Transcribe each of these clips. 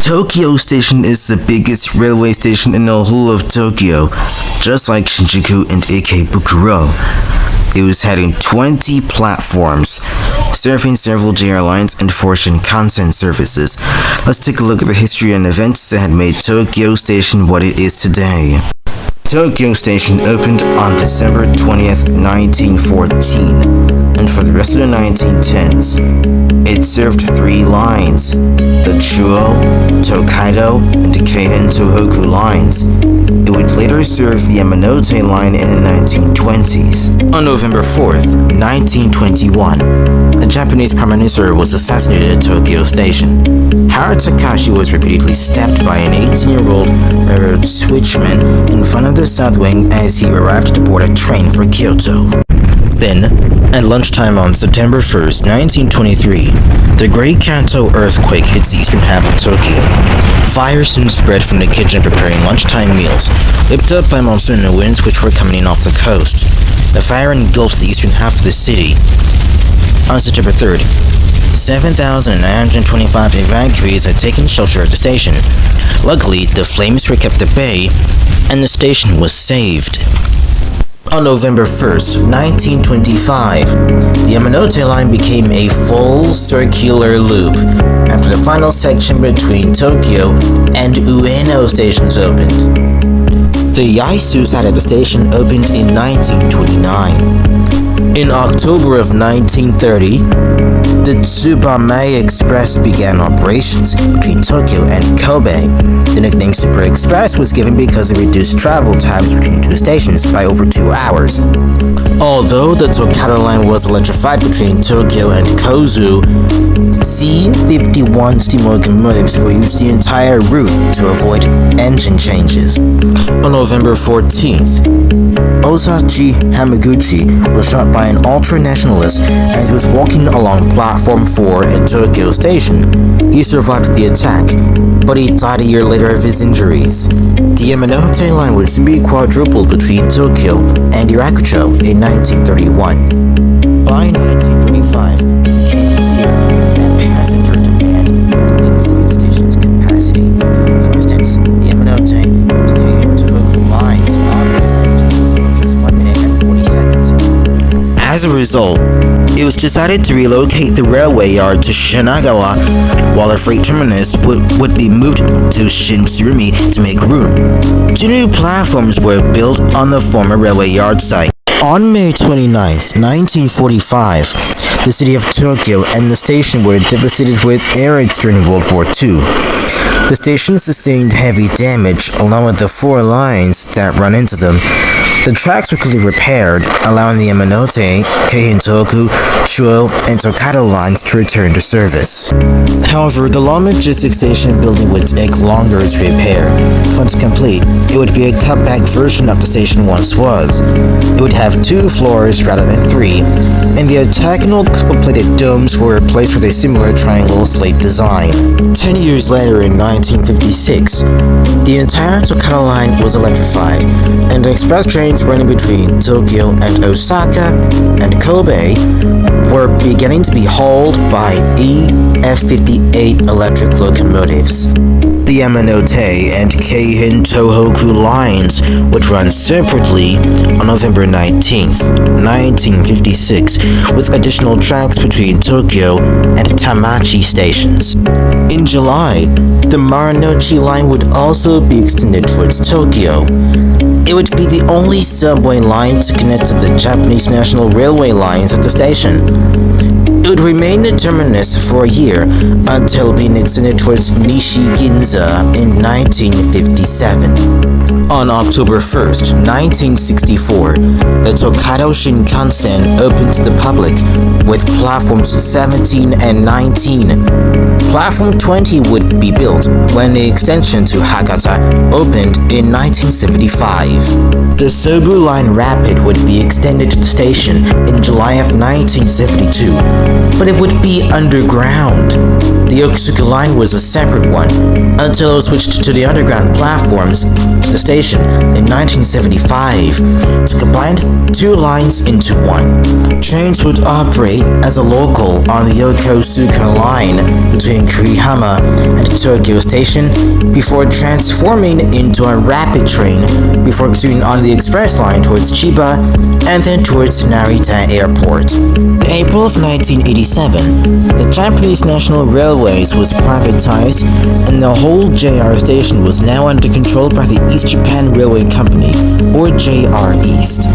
Tokyo Station is the biggest railway station in the whole of Tokyo, just like Shinjuku and Ikebukuro. It was having 20 platforms, serving several JR lines and 4 Shinkansen services. Let's take a look at the history and events that had made Tokyo Station what it is today. Tokyo Station opened on December 20th, 1914, and for the rest of the 1910s, it served 3 lines, the Chuo, Tokaido, and Keihin Tohoku lines. It would later serve the Yamanote line in the 1920s. On November 4th, 1921, the Japanese Prime Minister was assassinated at Tokyo Station. Hara Takashi was repeatedly stabbed by an 18-year-old railroad switchman in front of the South Wing as he arrived to board a train for Kyoto. Then, at lunchtime on September 1st, 1923, the Great Kanto earthquake hits the eastern half of Tokyo. Fire soon spread from the kitchen preparing lunchtime meals, whipped up by monsoon winds which were coming in off the coast. The fire engulfed the eastern half of the city. On September 3rd, 7,925 evacuees had taken shelter at the station. Luckily, the flames were kept at bay, and the station was saved. On November 1st, 1925, the Yamanote line became a full circular loop after the final section between Tokyo and Ueno stations opened. The Yaesu side of the station opened in 1929. In October of 1930, the Tsubame Express began operations between Tokyo and Kobe. The nickname Super Express was given because it reduced travel times between 2 stations by over 2 hours. Although the Tokaido line was electrified between Tokyo and Kozu, C-51 steam locomotives were used the entire route to avoid engine changes. On November 14th, Osachi Hamaguchi was shot by an ultra-nationalist as he was walking along Platform 4 at Tokyo Station. He survived the attack, but he died a year later of his injuries. The Yamanote line would soon be quadrupled between Tokyo and Irakucho in 1931. By 1935, it became clear that passenger demand would exceed the station's capacity. For instance, the Yamanote and Keihin Tohoku lines operated for just 1 minute and 40 seconds. As a result, it was decided to relocate the railway yard to Shinagawa, while the freight terminus would be moved to Shinsurumi to make room. 2 new platforms were built on the former railway yard site. On May 29, 1945, the city of Tokyo and the station were devastated with air raids during World War II. The station sustained heavy damage along with the 4 lines that run into them. The tracks were quickly repaired, allowing the Yamanote, Keihin Tohoku, Chuo, and Tokaido lines to return to service. However, the long logistics station building would take longer to repair. Once complete, it would be a cutback version of the station once was. It would have 2 floors rather than 3, and the octagonal couple-plated domes were replaced with a similar triangle slate design. 10 years later, in 1956, the entire Tokaido line was electrified, and the express trains running between Tokyo and Osaka and Kobe were beginning to be hauled by EF58 electric locomotives. The Yamanote and Keihin Tohoku lines would run separately on November 19th, 1956, with additional tracks between Tokyo and Tamachi stations. In July, the Marunouchi line would also be extended towards Tokyo. It would be the only subway line to connect to the Japanese National Railway lines at the station. It would remain the terminus for a year until being extended towards Nishi-Ginza in 1957. On October 1st, 1964, the Tokaido Shinkansen opened to the public with platforms 17 and 19. Platform 20 would be built when the extension to Hakata opened in 1975. The Sobu Line Rapid would be extended to the station in July of 1972, but it would be underground. The the Yokosuka line was a separate one, until it was switched to the underground platforms to the station in 1975 to combine two lines into one. Trains would operate as a local on the Yokosuka line between Kurihama and Tokyo Station before transforming into a rapid train before continuing on the express line towards Chiba and then towards Narita Airport. In April of 1987, the Japanese National Railways was privatized and the whole JR station was now under control by the East Japan Railway Company, or JR East.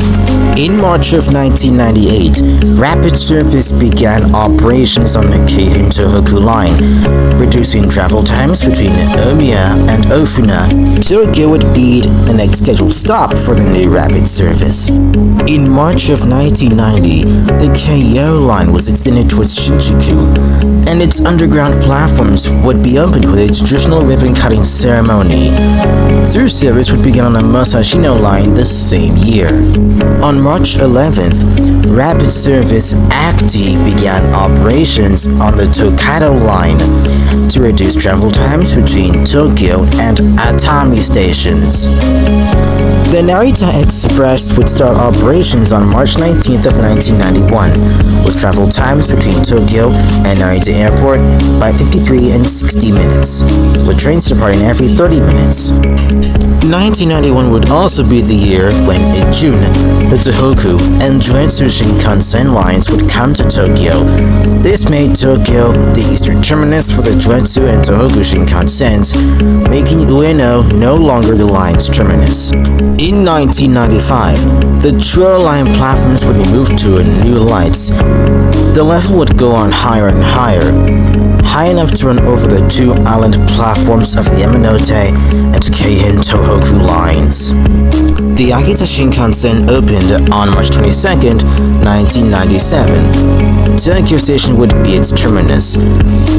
In March of 1998, rapid service began operations on the Keihin Tohoku line, reducing travel times between Omiya and Ofuna. Tokyo would be the next scheduled stop for the new rapid service. In March of 1990, the Keio line was extended towards Shinjuku, and its underground platforms would be opened with a traditional ribbon-cutting ceremony. Through service would begin on the Musashino line the same year. On March 11th, rapid service ACTI began operations on the Tokaido line to reduce travel times between Tokyo and Atami stations. The Narita Express would start operations on March 19th of 1991, with travel times between Tokyo and Narita Airport by 53 and 60 minutes, with trains departing every 30 minutes. 1991 would also be the year when, in June, the Tohoku and Juetsu Shinkansen lines would come to Tokyo. This made Tokyo the eastern terminus for the Juetsu and Tohoku Shinkansens, making Ueno no longer the line's terminus. In 1995, the Chuo line platforms would be moved to new lights. The level would go on higher and higher, high enough to run over the two island platforms of the Yamanote and Keihin Tohoku lines. The Akita Shinkansen opened on March 22nd, 1997. Tokyo Station would be its terminus.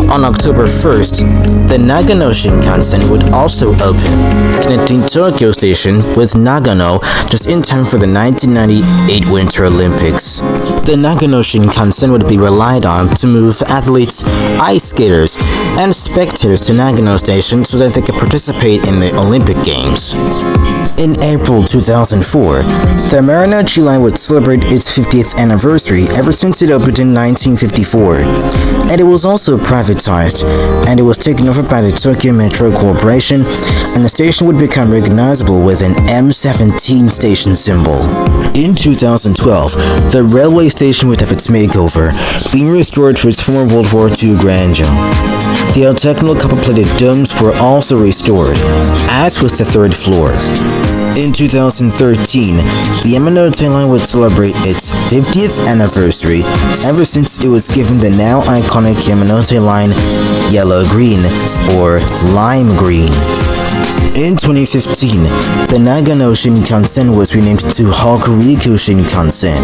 On October 1st, the Nagano Shinkansen would also open, connecting Tokyo Station with Nagano just in time for the 1998 Winter Olympics. The Nagano Shinkansen would be relied on to move athletes, ice skaters, and spectators to Nagano Station so that they could participate in the Olympic Games. In April 2004, the Marunouchi line would celebrate its 50th anniversary ever since it opened in 1954, and it was also privatized, and it was taken over by the Tokyo Metro Corporation, and the station would become recognizable with an M17 station symbol. In 2012, the railway station would have its makeover, being restored to its former World War II grandeur. The octagonal copper-plated domes were also restored, as was the third floor. In 2013, the Yamanote line would celebrate its 50th anniversary ever since it was given the now iconic Yamanote line yellow-green or lime-green. In 2015, the Nagano Shinkansen was renamed to Hokuriku Shinkansen.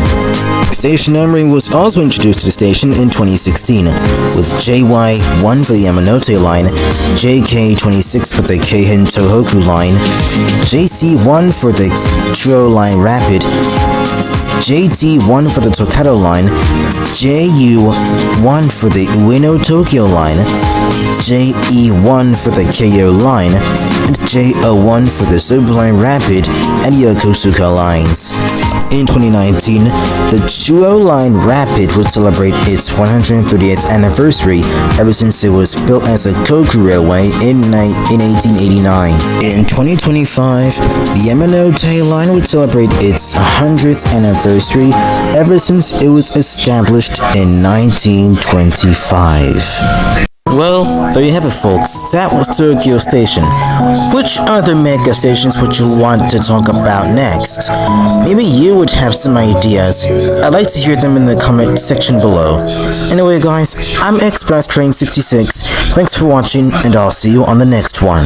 Station numbering was also introduced to the station in 2016, with JY1 for the Yamanote line, JK26 for the Keihin Tohoku line, JC1 for the Chuo line Rapid, JT1 for the Tokaido line, JU1 for the Ueno Tokyo line, JE1 for the Keio line, and JO1 for the Sublime Rapid and Yokosuka lines. In 2019, the Chuo Line Rapid would celebrate its 130th anniversary ever since it was built as a Koku Railway in 1889. In 2025, the Yamanote Line would celebrate its 100th anniversary ever since it was established in 1925. Well, there you have it, folks. That was Tokyo Station. Which other mega stations would you want to talk about next? Maybe you would have some ideas. I'd like to hear them in the comment section below. Anyway, guys, I'm Express Train 66. Thanks for watching, and I'll see you on the next one.